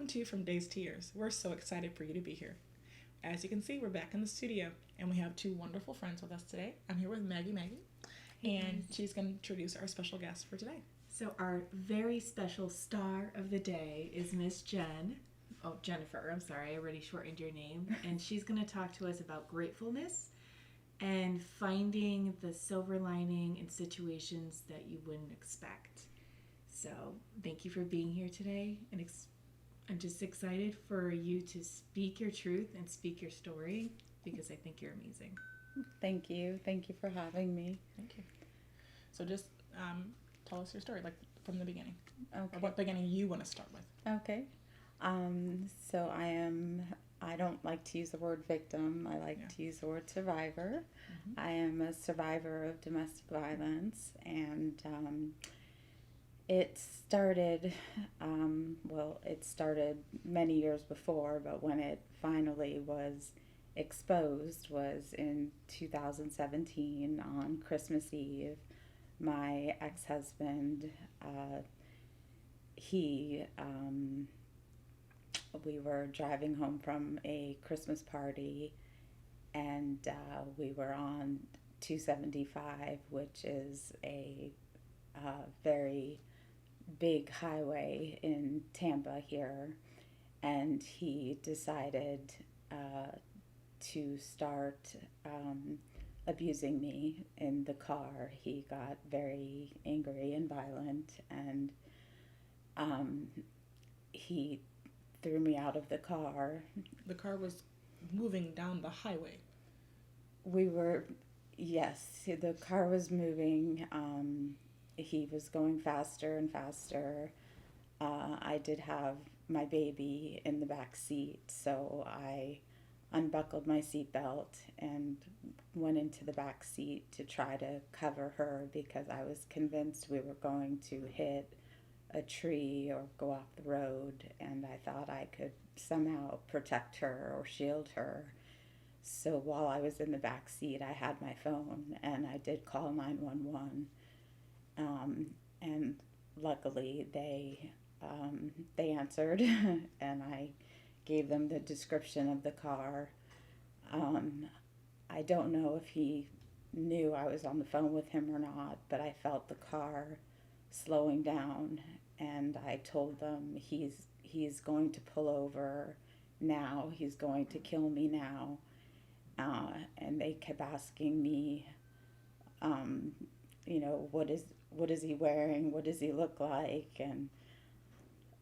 Welcome to you from Days to Years. We're so excited for you to be here. As you can see, we're back in the studio and we have two wonderful friends with us today. I'm here with Maggie, and she's going to introduce our special guest for today. So our very special star of the day is Miss Jen. Oh, Jennifer, I'm sorry, I already shortened your name. And she's going to talk to us about gratefulness and finding the silver lining in situations that you wouldn't expect. So thank you for being here today. And I'm just excited for you to speak your truth and speak your story because I think you're amazing. Thank you. Thank you for having me. Thank you. So just tell us your story, like from the beginning. Okay. Or what beginning you want to start with. Okay. So I don't like to use the word victim. I like to use the word survivor. Mm-hmm. I am a survivor of domestic violence, and it started many years before, but when it finally was exposed was in 2017 on Christmas Eve. My ex-husband, we were driving home from a Christmas party, and we were on 275, which is a very big highway in Tampa here, and he decided to start abusing me in the car. He got very angry and violent, and he threw me out of the car. The car was moving down the highway. Yes, the car was moving. He was going faster and faster. I did have my baby in the back seat, so I unbuckled my seatbelt and went into the back seat to try to cover her because I was convinced we were going to hit a tree or go off the road, and I thought I could somehow protect her or shield her. So while I was in the back seat, I had my phone and I did call 911. And luckily they answered, and I gave them the description of the car. I don't know if he knew I was on the phone with him or not, but I felt the car slowing down, and I told them he's going to pull over now, he's going to kill me now. And they kept asking me, what is he wearing? What does he look like? And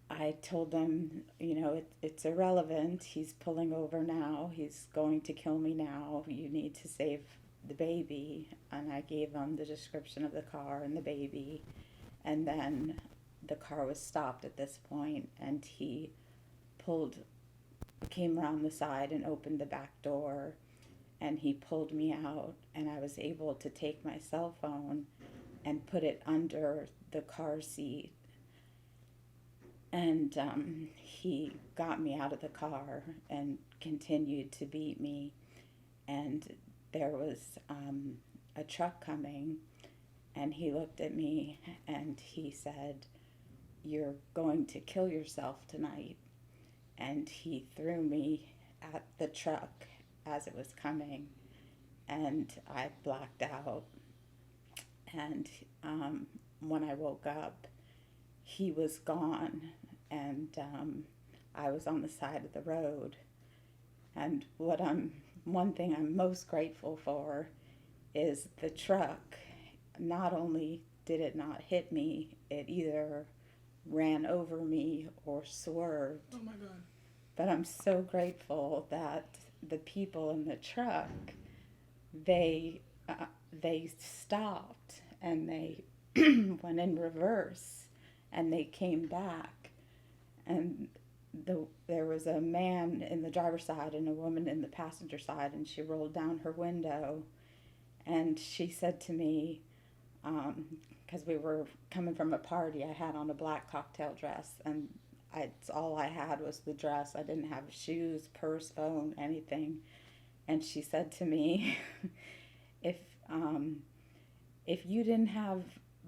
I told them, it's irrelevant. He's pulling over now. He's going to kill me now. You need to save the baby. And I gave them the description of the car and the baby. And then the car was stopped at this point, and he came around the side and opened the back door, and he pulled me out, and I was able to take my cell phone and put it under the car seat. And he got me out of the car and continued to beat me. And there was a truck coming, and he looked at me and he said, "You're going to kill yourself tonight." And he threw me at the truck as it was coming, and I blacked out. And when I woke up, he was gone, and I was on the side of the road. And one thing I'm most grateful for is the truck. Not only did it not hit me, it either ran over me or swerved. Oh my God. But I'm so grateful that the people in the truck, they stopped and they went in reverse, and they came back, and there was a man in the driver's side and a woman in the passenger side, and she rolled down her window, and she said to me, because we were coming from a party, I had on a black cocktail dress, and all I had was the dress. I didn't have shoes, purse, phone, anything. And she said to me, if you didn't have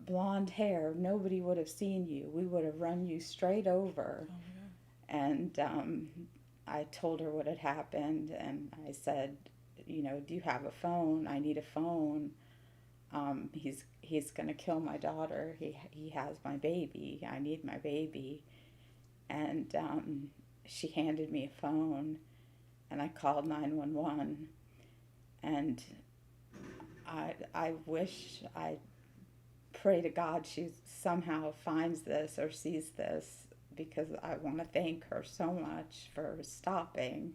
blonde hair, nobody would have seen you. We would have run you straight over. Oh my God. And I told her what had happened, and I said, you know, do you have a phone? I need a phone. He's going to kill my daughter. He has my baby. I need my baby. And she handed me a phone, and I called 911. And I wish, I pray to God she somehow finds this or sees this, because I want to thank her so much for stopping,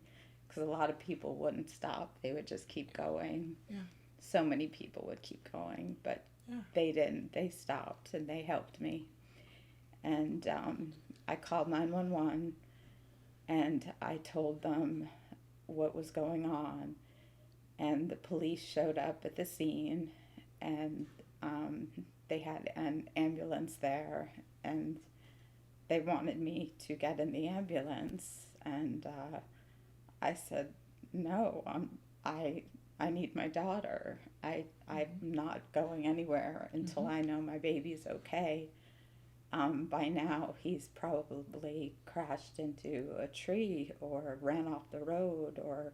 because a lot of people wouldn't stop. They would just keep going. Yeah. So many people would keep going, but they didn't. They stopped, and they helped me. And I called 911, and I told them what was going on. And the police showed up at the scene, and they had an ambulance there, and they wanted me to get in the ambulance. And I said, no, I need my daughter. I'm not going anywhere until I know my baby's okay. By now, he's probably crashed into a tree or ran off the road, or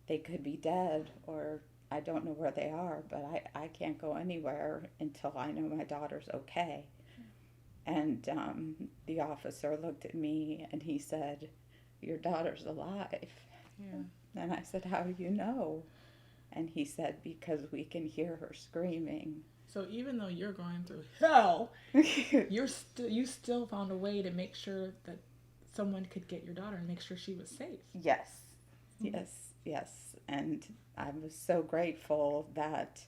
they could be dead, or I don't know where they are, but I can't go anywhere until I know my daughter's okay. And the officer looked at me, and he said, your daughter's alive. Yeah. And I said, how do you know? And he said, because we can hear her screaming. So even though you're going through hell, you still found a way to make sure that someone could get your daughter and make sure she was safe. Yes, yes. And I was so grateful that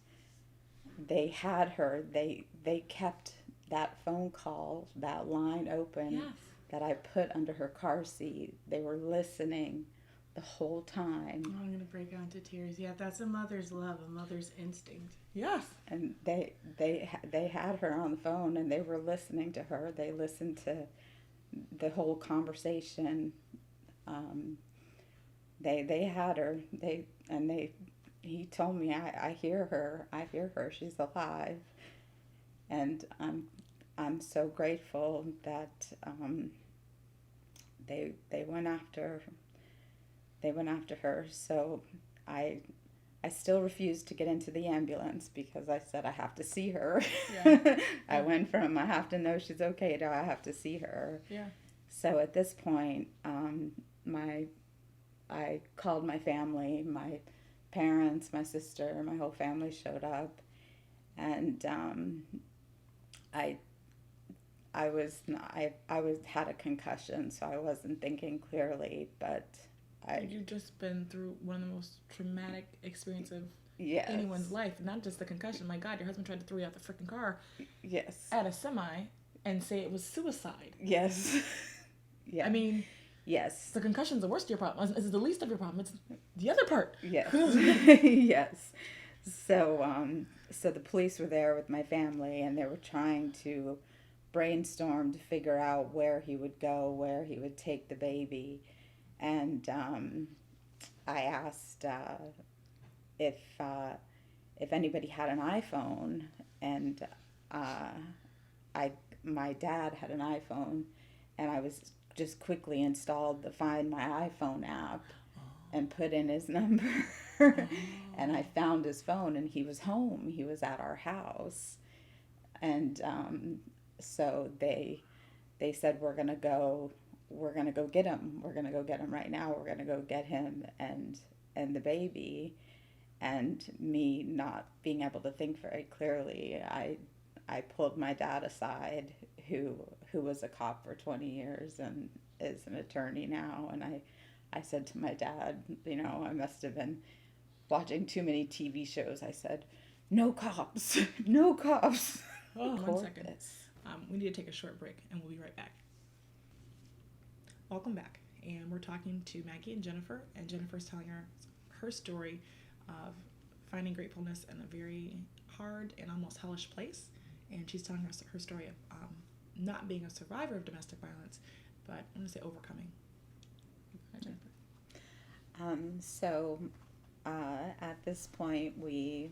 they had her. They kept that phone call, that line open that I put under her car seat. They were listening the whole time. Oh, I'm going to break out into tears. Yeah, that's a mother's love, a mother's instinct. Yes. And they had her on the phone, and they were listening to her. They listened to the whole conversation. They had her. He told me, I hear her. She's alive. And I'm so grateful that they went after her. So I still refused to get into the ambulance because I said I have to see her. Yeah. I went from I have to know she's okay to I have to see her. Yeah. So at this point, I called my family, my parents, my sister, my whole family showed up, and I had a concussion, so I wasn't thinking clearly, but You've just been through one of the most traumatic experiences of yes. anyone's life. Not just the concussion. My God, your husband tried to throw you out the freaking car. Yes. At a semi and say it was suicide. Yes. Yeah. I mean, yes. The concussion's the worst of your problem. It's the least of your problem. It's the other part. Yes. Yes. So the police were there with my family, and they were trying to brainstorm to figure out where he would go, where he would take the baby. And I asked if anybody had an iPhone, and my dad had an iPhone, and I was just quickly installed the Find My iPhone app and put in his number, and I found his phone, and he was home. He was at our house, and so they said, we're gonna go get him. We're gonna go get him right now. We're gonna go get him and the baby. And me not being able to think very clearly, I pulled my dad aside, who was a cop for 20 years and is an attorney now. And I said to my dad, I must have been watching too many TV shows. I said, no cops, no cops. Oh, 1 second. We need to take a short break, and we'll be right back. Welcome back, and we're talking to Maggie and Jennifer's telling her story of finding gratefulness in a very hard and almost hellish place, and she's telling us her story of not being a survivor of domestic violence, but I'm going to say overcoming. Hi, Jennifer. So at this point, we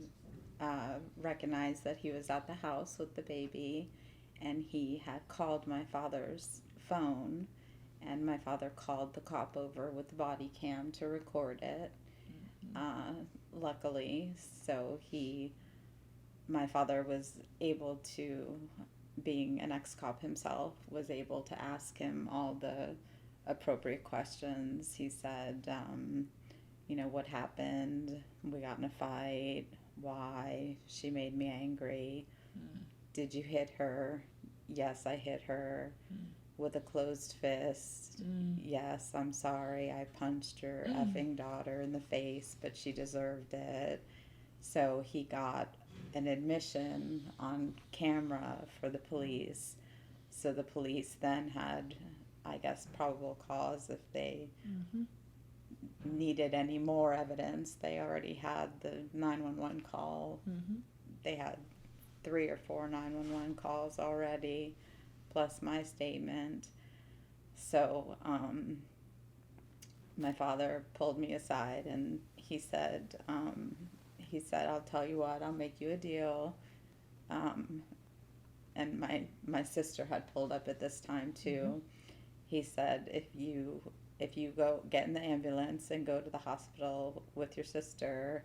recognized that he was at the house with the baby, and he had called my father's phone, and my father called the cop over with the body cam to record it. Luckily, so my father was able to, being an ex-cop himself, was able to ask him all the appropriate questions. He said, what happened? We got in a fight. Why? She made me angry. Did you hit her? Yes, I hit her. With a closed fist. Yes, I'm sorry. I punched your effing daughter in the face, but she deserved it. So he got an admission on camera for the police. So the police then had, I guess, probable cause if they needed any more evidence. They already had the 911 call. They had 3 or 4 911 calls already, plus my statement. So my father pulled me aside and he said, I'll tell you what, I'll make you a deal. And my sister had pulled up at this time too. He said, if you go get in the ambulance and go to the hospital with your sister,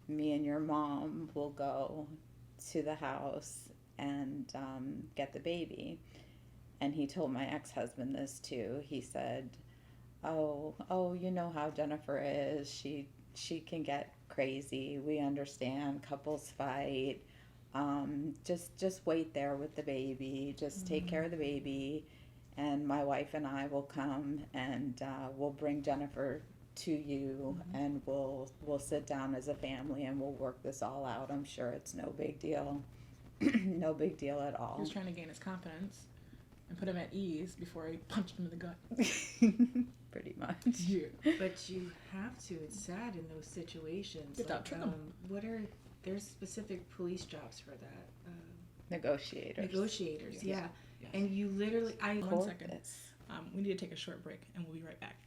me and your mom will go to the house and get the baby. And he told my ex-husband this too. He said, oh, you know how Jennifer is. She can get crazy. We understand. Couples fight. Just wait there with the baby. Just take care of the baby. And my wife and I will come and we'll bring Jennifer to you and we'll sit down as a family and we'll work this all out. I'm sure it's no big deal. No big deal at all. He was trying to gain his confidence and put him at ease before he punched him in the gut. Pretty much. Yeah. But you have to. It's sad in those situations. There's specific police jobs for that. Negotiators. Yeah. Yes. And you literally, 1 second. We need to take a short break and we'll be right back.